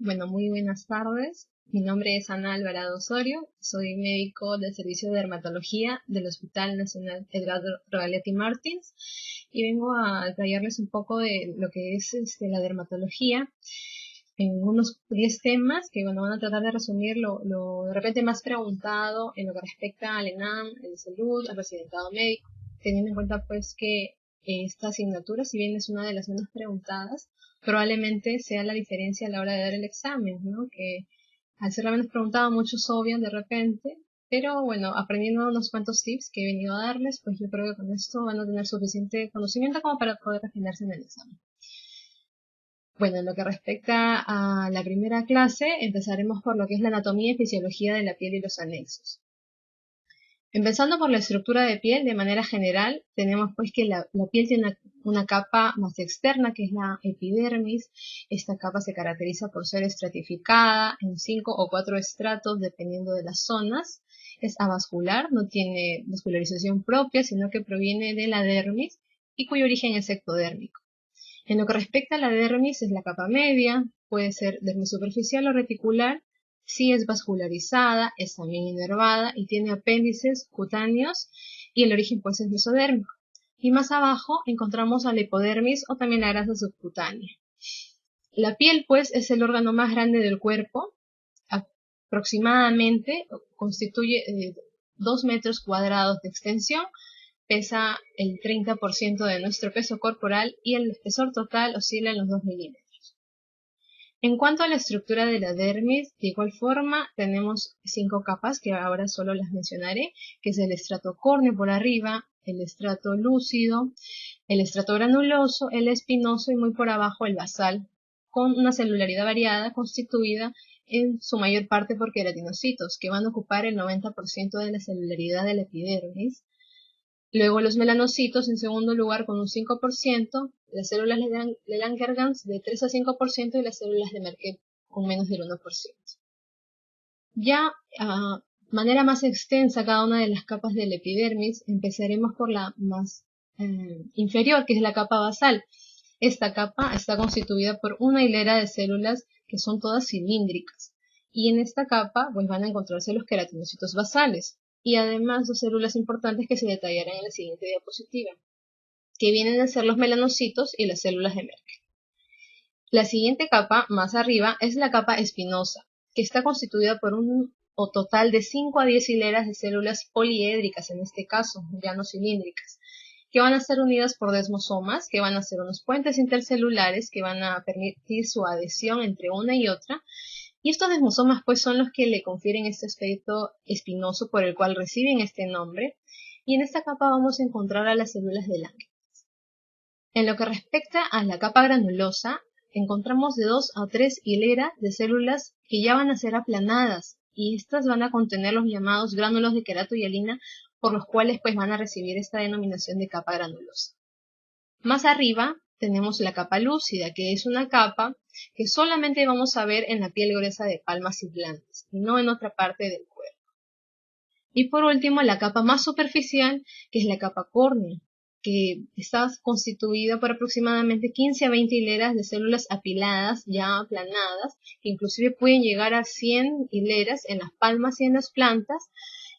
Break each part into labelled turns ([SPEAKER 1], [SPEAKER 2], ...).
[SPEAKER 1] Bueno, muy buenas tardes. Mi nombre es Ana Alvarado Osorio. Soy médico del Servicio de Dermatología del Hospital Nacional Edgardo Rogalletti Martins y vengo a detallarles un poco de lo que es la dermatología en unos 10 temas que van a tratar de resumir lo de repente más preguntado en lo que respecta al ENAM, de salud, al residentado médico, teniendo en cuenta pues que esta asignatura, si bien es una de las menos preguntadas, probablemente sea la diferencia a la hora de dar el examen, ¿no? Que al ser la menos preguntada muchos obvian de repente, pero bueno, aprendiendo unos cuantos tips que he venido a darles, pues yo creo que con esto van a tener suficiente conocimiento como para poder refinarse en el examen. Bueno, en lo que respecta a la primera clase, empezaremos por lo que es la anatomía y fisiología de la piel y los anexos. Empezando por la estructura de piel, de manera general, tenemos pues que la piel tiene una capa más externa, que es la epidermis. Esta capa se caracteriza por ser estratificada en 5 o 4 estratos, dependiendo de las zonas. Es avascular, no tiene vascularización propia, sino que proviene de la dermis y cuyo origen es ectodérmico. En lo que respecta a la dermis, es la capa media, puede ser dermis superficial o reticular. Sí es vascularizada, es también inervada y tiene apéndices cutáneos y el origen pues es mesodérmico. Y más abajo encontramos a la hipodermis o también la grasa subcutánea. La piel pues es el órgano más grande del cuerpo, aproximadamente constituye 2 metros cuadrados de extensión, pesa el 30% de nuestro peso corporal y el espesor total oscila en los 2 milímetros. En cuanto a la estructura de la dermis, de igual forma tenemos 5 capas que ahora solo las mencionaré, que es el estrato córneo por arriba, el estrato lúcido, el estrato granuloso, el espinoso y muy por abajo el basal, con una celularidad variada constituida en su mayor parte por queratinocitos, que van a ocupar el 90% de la celularidad de la epidermis. Luego los melanocitos en segundo lugar con un 5%, las células de Langerhans de 3 a 5% y las células de Merkel con menos del 1%. Ya a manera más extensa cada una de las capas del epidermis, empezaremos por la más inferior, que es la capa basal. Esta capa está constituida por una hilera de células que son todas cilíndricas. Y en esta capa pues, van a encontrarse los queratinocitos basales y además 2 células importantes que se detallarán en la siguiente diapositiva, que vienen a ser los melanocitos y las células de Merkel. La siguiente capa, más arriba, es la capa espinosa, que está constituida por un total de 5 a 10 hileras de células poliédricas, en este caso, ya no cilíndricas, que van a ser unidas por desmosomas, que van a ser unos puentes intercelulares que van a permitir su adhesión entre una y otra. Y estos desmosomas pues son los que le confieren este aspecto espinoso por el cual reciben este nombre. Y en esta capa vamos a encontrar a las células de Langerhans. En lo que respecta a la capa granulosa, encontramos de 2 a 3 hileras de células que ya van a ser aplanadas y estas van a contener los llamados gránulos de queratohialina, por los cuales pues van a recibir esta denominación de capa granulosa. Más arriba tenemos la capa lúcida, que es una capa que solamente vamos a ver en la piel gruesa de palmas y plantas, y no en otra parte del cuerpo. Y por último, la capa más superficial, que es la capa córnea, que está constituida por aproximadamente 15 a 20 hileras de células apiladas, ya aplanadas, que inclusive pueden llegar a 100 hileras en las palmas y en las plantas,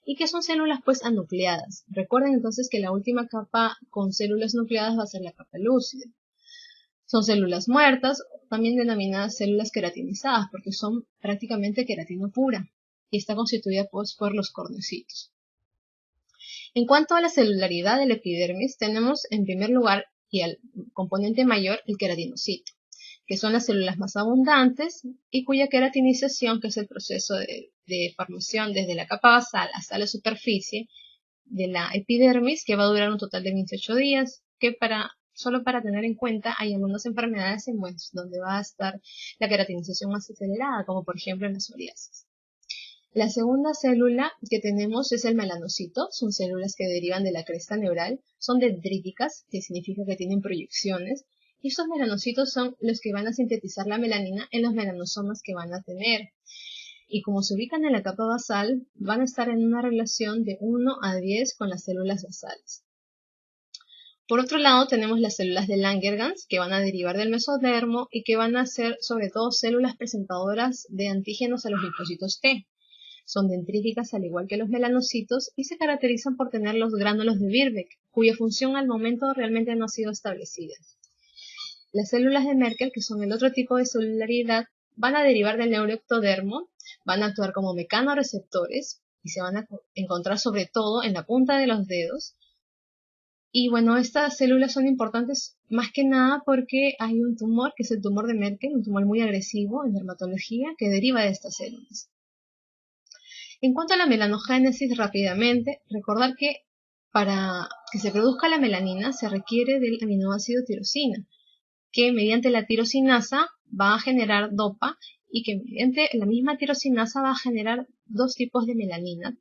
[SPEAKER 1] y que son células pues anucleadas. Recuerden entonces que la última capa con células nucleadas va a ser la capa lúcida. Son células muertas, también denominadas células queratinizadas, porque son prácticamente queratina pura, y está constituida pues por los cornecitos. En cuanto a la celularidad del epidermis, tenemos en primer lugar y al componente mayor el queratinocito, que son las células más abundantes y cuya queratinización, que es el proceso de formación desde la capa basal hasta la superficie de la epidermis, que va a durar un total de 28 días, que solo para tener en cuenta hay algunas enfermedades en donde va a estar la queratinización más acelerada, como por ejemplo en la psoriasis. La segunda célula que tenemos es el melanocito, son células que derivan de la cresta neural, son dendríticas, que significa que tienen proyecciones, y estos melanocitos son los que van a sintetizar la melanina en los melanosomas que van a tener. Y como se ubican en la capa basal, van a estar en una relación de 1 a 10 con las células basales. Por otro lado, tenemos las células de Langerhans, que van a derivar del mesodermo y que van a ser sobre todo células presentadoras de antígenos a los linfocitos T. Son dendríticas al igual que los melanocitos y se caracterizan por tener los gránulos de Birbeck, cuya función al momento realmente no ha sido establecida. Las células de Merkel, que son el otro tipo de celularidad, van a derivar del neuroectodermo, van a actuar como mecanorreceptores y se van a encontrar sobre todo en la punta de los dedos. Y bueno, estas células son importantes más que nada porque hay un tumor, que es el tumor de Merkel, un tumor muy agresivo en dermatología, que deriva de estas células. En cuanto a la melanogénesis, rápidamente, recordar que para que se produzca la melanina se requiere del aminoácido tirosina, que mediante la tirosinasa va a generar dopa y que mediante la misma tirosinasa va a generar dos tipos de melanina,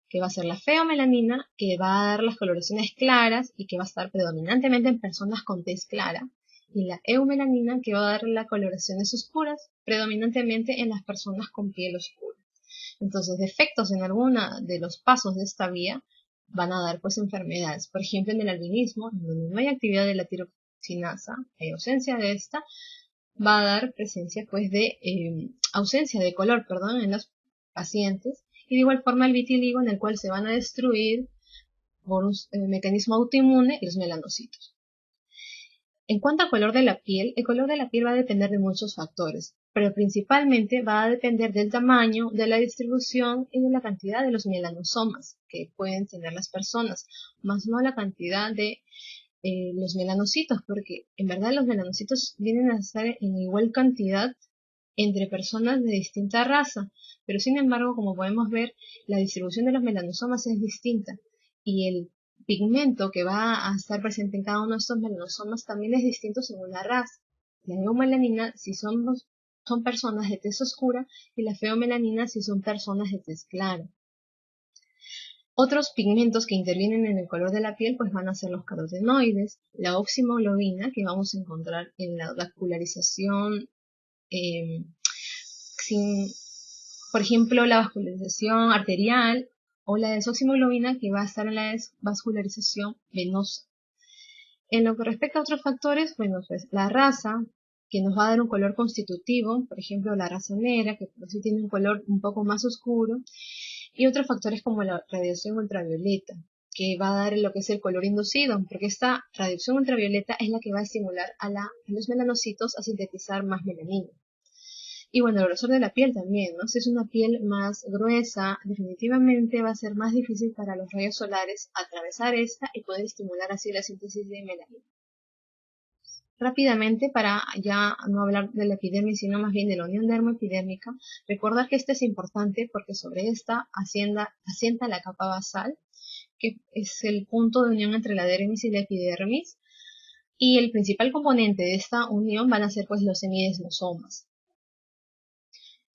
[SPEAKER 1] que va a ser la feomelanina, que va a dar las coloraciones claras y que va a estar predominantemente en personas con tez clara, y la eumelanina, que va a dar las coloraciones oscuras, predominantemente en las personas con piel oscura. Entonces, defectos en alguna de los pasos de esta vía van a dar pues enfermedades. Por ejemplo, en el albinismo, en donde no hay actividad de la tirosinasa, hay ausencia de esta, va a dar presencia pues de ausencia de color, en los pacientes. Y de igual forma el vitiligo, en el cual se van a destruir por un mecanismo autoinmune los melanocitos. En cuanto al color de la piel, el color de la piel va a depender de muchos factores, pero principalmente va a depender del tamaño, de la distribución y de la cantidad de los melanosomas que pueden tener las personas, más no la cantidad de los melanocitos, porque en verdad los melanocitos vienen a estar en igual cantidad entre personas de distinta raza, pero sin embargo, como podemos ver, la distribución de los melanosomas es distinta y el pigmento que va a estar presente en cada uno de estos melanosomas también es distinto según la raza. La eumelanina si son personas de tez oscura y la feomelanina si son personas de tez clara. Otros pigmentos que intervienen en el color de la piel pues van a ser los carotenoides, la oximoglobina que vamos a encontrar en la vascularización por ejemplo, la vascularización arterial o la desoximoglobina que va a estar en la vascularización venosa. En lo que respecta a otros factores, bueno, pues la raza, que nos va a dar un color constitutivo, por ejemplo, la raza negra, que por sí tiene un color un poco más oscuro, y otros factores como la radiación ultravioleta, que va a dar lo que es el color inducido, porque esta radiación ultravioleta es la que va a estimular a los melanocitos a sintetizar más melanina. Y bueno, el grosor de la piel también, ¿no? Si es una piel más gruesa, definitivamente va a ser más difícil para los rayos solares atravesar esta y poder estimular así la síntesis de melanina. Rápidamente, para ya no hablar de la epidermis, sino más bien de la unión dermoepidérmica, recordar que esta es importante porque sobre esta asienta la capa basal, que es el punto de unión entre la dermis y la epidermis, y el principal componente de esta unión van a ser pues los semidesmosomas.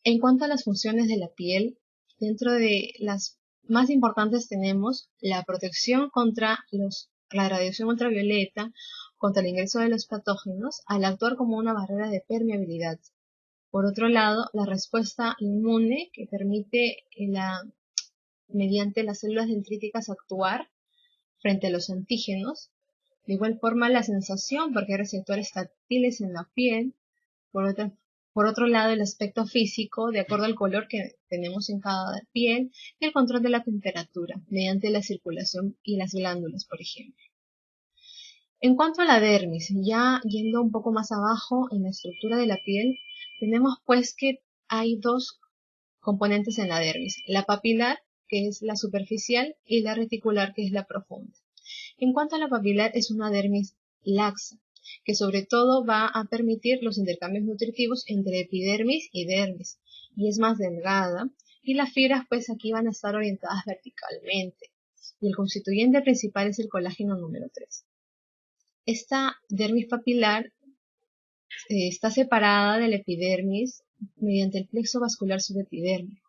[SPEAKER 1] En cuanto a las funciones de la piel, dentro de las más importantes tenemos la protección contra la radiación ultravioleta, contra el ingreso de los patógenos, al actuar como una barrera de permeabilidad. Por otro lado, la respuesta inmune, que permite mediante las células dendríticas actuar frente a los antígenos. De igual forma, la sensación, porque hay receptores táctiles en la piel. Por otro lado, el aspecto físico, de acuerdo al color que tenemos en cada piel, y el control de la temperatura, mediante la circulación y las glándulas, por ejemplo. En cuanto a la dermis, ya yendo un poco más abajo en la estructura de la piel, tenemos pues que hay dos componentes en la dermis, la papilar, que es la superficial, y la reticular, que es la profunda. En cuanto a la papilar, es una dermis laxa, que sobre todo va a permitir los intercambios nutritivos entre epidermis y dermis, y es más delgada, y las fibras pues aquí van a estar orientadas verticalmente, y el constituyente principal es el colágeno número 3. Esta dermis papilar está separada del epidermis mediante el plexo vascular subepidérmico.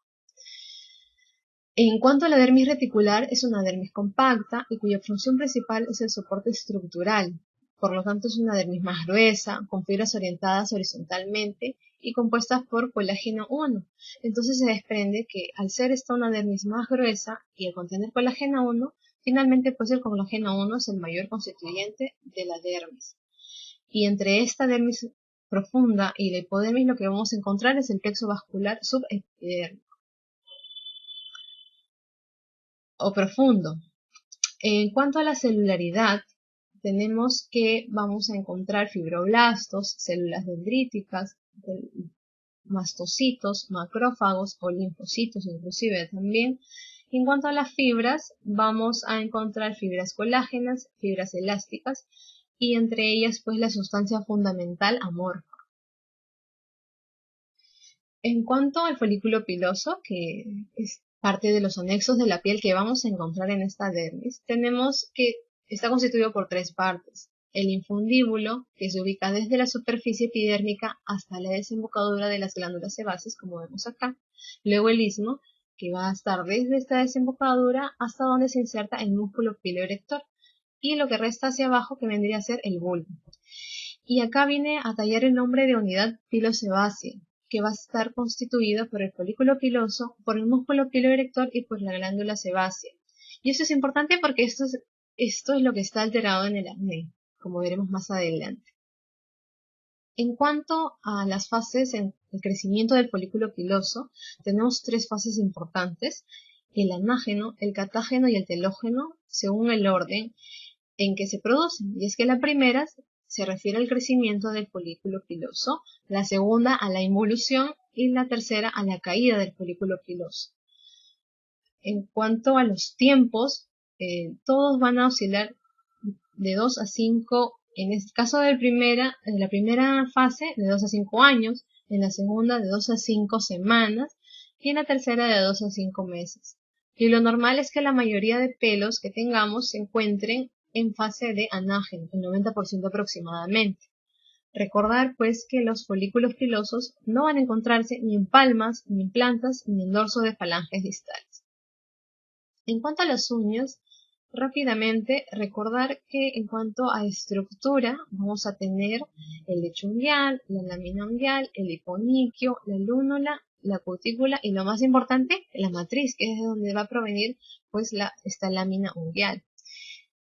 [SPEAKER 1] En cuanto a la dermis reticular, es una dermis compacta y cuya función principal es el soporte estructural. Por lo tanto, es una dermis más gruesa, con fibras orientadas horizontalmente y compuestas por colágeno 1. Entonces se desprende que al ser esta una dermis más gruesa y al contener colágeno 1, Finalmente, pues el colágeno 1 es el mayor constituyente de la dermis. Y entre esta dermis profunda y la hipodermis lo que vamos a encontrar es el plexo vascular subepidérmico o profundo. En cuanto a la celularidad, tenemos que vamos a encontrar fibroblastos, células dendríticas, mastocitos, macrófagos o linfocitos inclusive también. En cuanto a las fibras, vamos a encontrar fibras colágenas, fibras elásticas y entre ellas pues la sustancia fundamental amorfa. En cuanto al folículo piloso, que es parte de los anexos de la piel que vamos a encontrar en esta dermis, tenemos que está constituido por tres partes. El infundíbulo, que se ubica desde la superficie epidérmica hasta la desembocadura de las glándulas sebáceas, como vemos acá. Luego el istmo, que va a estar desde esta desembocadura hasta donde se inserta el músculo piloerector, y lo que resta hacia abajo, que vendría a ser el bulbo. Y acá viene a tallar el nombre de unidad pilosebácea, que va a estar constituida por el folículo piloso, por el músculo piloerector y por la glándula sebácea. Y eso es importante porque esto es lo que está alterado en el acné, como veremos más adelante. En cuanto a las fases en el crecimiento del folículo piloso, tenemos tres fases importantes: el anágeno, el catágeno y el telógeno, según el orden en que se producen. Y es que la primera se refiere al crecimiento del folículo piloso, la segunda a la involución y la tercera a la caída del folículo piloso. En cuanto a los tiempos, todos van a oscilar de 2 a 5, en el caso de la primera fase de 2 a 5 años, en la segunda de 2 a 5 semanas y en la tercera de 2 a 5 meses. Y lo normal es que la mayoría de pelos que tengamos se encuentren en fase de anágeno, el 90% aproximadamente. Recordar pues que los folículos pilosos no van a encontrarse ni en palmas, ni en plantas, ni en dorso de falanges distales. En cuanto a las uñas, rápidamente recordar que en cuanto a estructura vamos a tener el lecho unguial, la lámina unguial, el hiponiquio, la lúnula, la cutícula y lo más importante, la matriz, que es de donde va a provenir pues esta lámina unguial.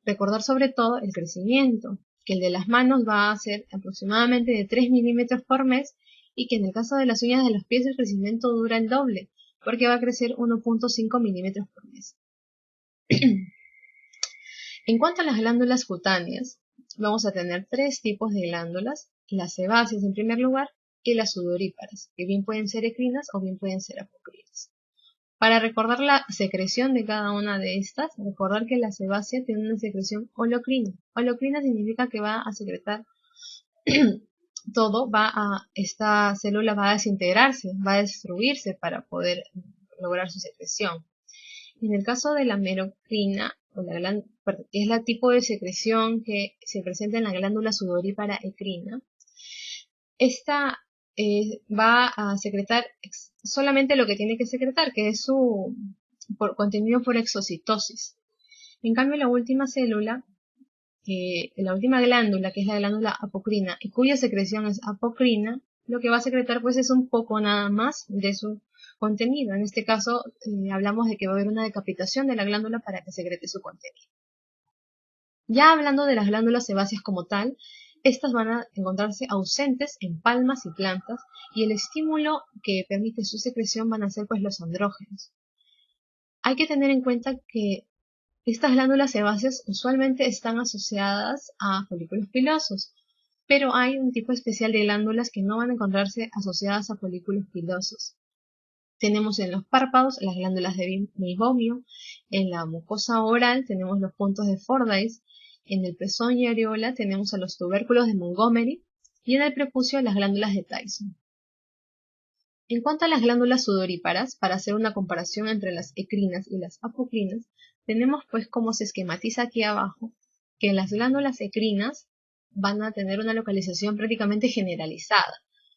[SPEAKER 1] Recordar sobre todo el crecimiento, que el de las manos va a ser aproximadamente de 3 milímetros por mes y que en el caso de las uñas de los pies el crecimiento dura el doble, porque va a crecer 1.5 milímetros por mes. En cuanto a las glándulas cutáneas, vamos a tener tres tipos de glándulas: las sebáceas en primer lugar y las sudoríparas, que bien pueden ser ecrinas o bien pueden ser apocrinas. Para recordar la secreción de cada una de estas, recordar que la sebácea tiene una secreción holocrina. Holocrina significa que va a secretar todo, esta célula va a desintegrarse, va a destruirse para poder lograr su secreción. En el caso de la merocrina, que es el tipo de secreción que se presenta en la glándula sudorípara ecrina, esta va a secretar solamente lo que tiene que secretar, que es su contenido por exocitosis. En cambio, la última célula, la última glándula, que es la glándula apocrina, y cuya secreción es apocrina, lo que va a secretar pues es un poco nada más de su contenido. En este caso hablamos de que va a haber una decapitación de la glándula para que secrete su contenido. Ya hablando de las glándulas sebáceas como tal, estas van a encontrarse ausentes en palmas y plantas y el estímulo que permite su secreción van a ser pues los andrógenos. Hay que tener en cuenta que estas glándulas sebáceas usualmente están asociadas a folículos pilosos, pero hay un tipo especial de glándulas que no van a encontrarse asociadas a folículos pilosos. Tenemos en los párpados las glándulas de meibomio, en la mucosa oral tenemos los puntos de Fordyce, en el pezón y areola tenemos a los tubérculos de Montgomery y en el prepucio las glándulas de Tyson. En cuanto a las glándulas sudoríparas, para hacer una comparación entre las ecrinas y las apocrinas, tenemos pues como se esquematiza aquí abajo, que las glándulas ecrinas van a tener una localización prácticamente generalizada,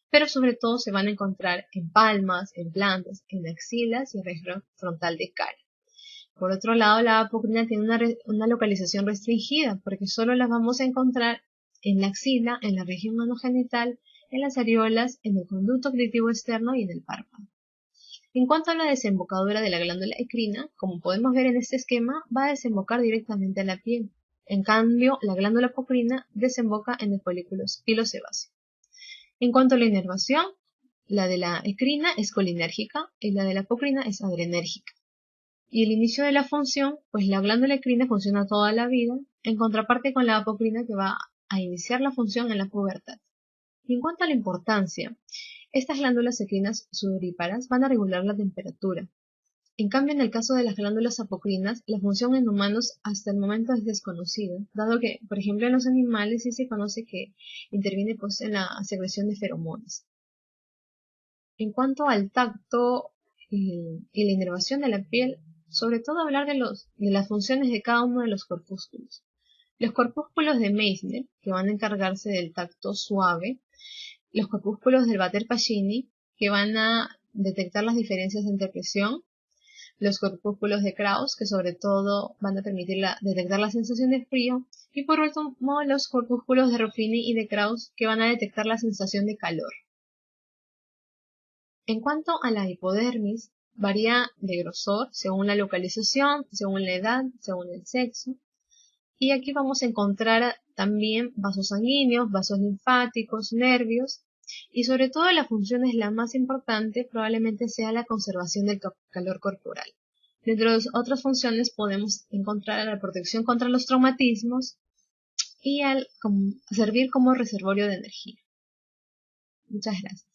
[SPEAKER 1] pero sobre todo se van a encontrar en palmas, en plantas, en axilas y en región frontal de cara. Por otro lado, la apocrina tiene una localización restringida, porque solo las vamos a encontrar en la axila, en la región anogenital, en las areolas, en el conducto auditivo externo y en el párpado. En cuanto a la desembocadura de la glándula endocrina, como podemos ver en este esquema, va a desembocar directamente a la piel. En cambio, la glándula apocrina desemboca en el folículo pilosebáceo. En cuanto a la inervación, la de la endocrina es colinérgica y la de la apocrina es adrenérgica. Y el inicio de la función, pues la glándula endocrina funciona toda la vida, en contraparte con la apocrina que va a iniciar la función en la pubertad. Y en cuanto a la importancia, estas glándulas endocrinas sudoríparas van a regular la temperatura. En cambio, en el caso de las glándulas apocrinas, la función en humanos hasta el momento es desconocida, dado que, por ejemplo, en los animales sí se conoce que interviene pues, en la secreción de feromonas. En cuanto al tacto y la inervación de la piel, sobre todo hablar de las funciones de cada uno de los corpúsculos. Los corpúsculos de Meissner, que van a encargarse del tacto suave, los corpúsculos del Batter-Pacini, que van a detectar las diferencias entre presión, los corpúsculos de Krauss, que sobre todo van a permitir detectar la sensación de frío, y por último los corpúsculos de Ruffini y de Krauss, que van a detectar la sensación de calor. En cuanto a la hipodermis, varía de grosor según la localización, según la edad, según el sexo. Y aquí vamos a encontrar también vasos sanguíneos, vasos linfáticos, nervios. Y sobre todo la función es la más importante, probablemente sea la conservación del calor corporal. Dentro de otras funciones podemos encontrar la protección contra los traumatismos y servir como reservorio de energía. Muchas gracias.